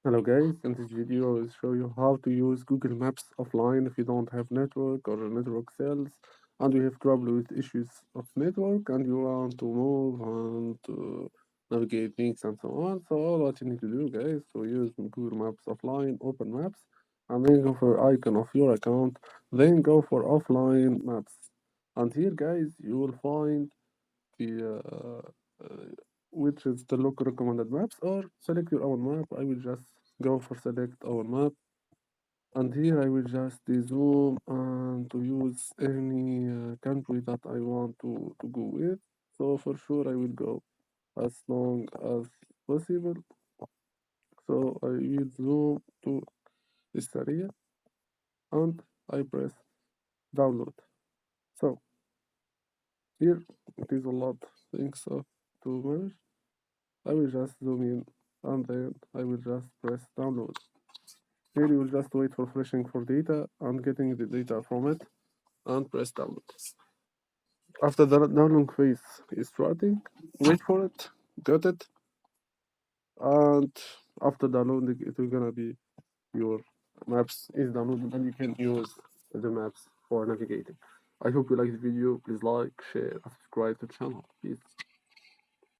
Hello guys, in this video I will show you how to use Google Maps offline if you don't have network or network cells and you have trouble with issues of network and you want to move and navigate things and so on. So all what you need to do guys to use Google Maps offline, open Maps, and then go for icon of your account, then go for offline maps. And here guys you will find the which is the local recommended maps or select your own map. I will just go for select our map and here I will just zoom and to use any country that I want to go with. So for sure I will go as long as possible. So I will zoom to this area and I press download. So here it is a lot things to manage. I will just zoom in and then I will just press download. Here you will just wait for flashing for data and getting the data from it and press download. After the download phase is starting, wait for it, get it, and after downloading it will gonna be your maps is downloaded and you can use the maps for navigating. I hope you like the video. Please like, share, and subscribe to the channel. Peace.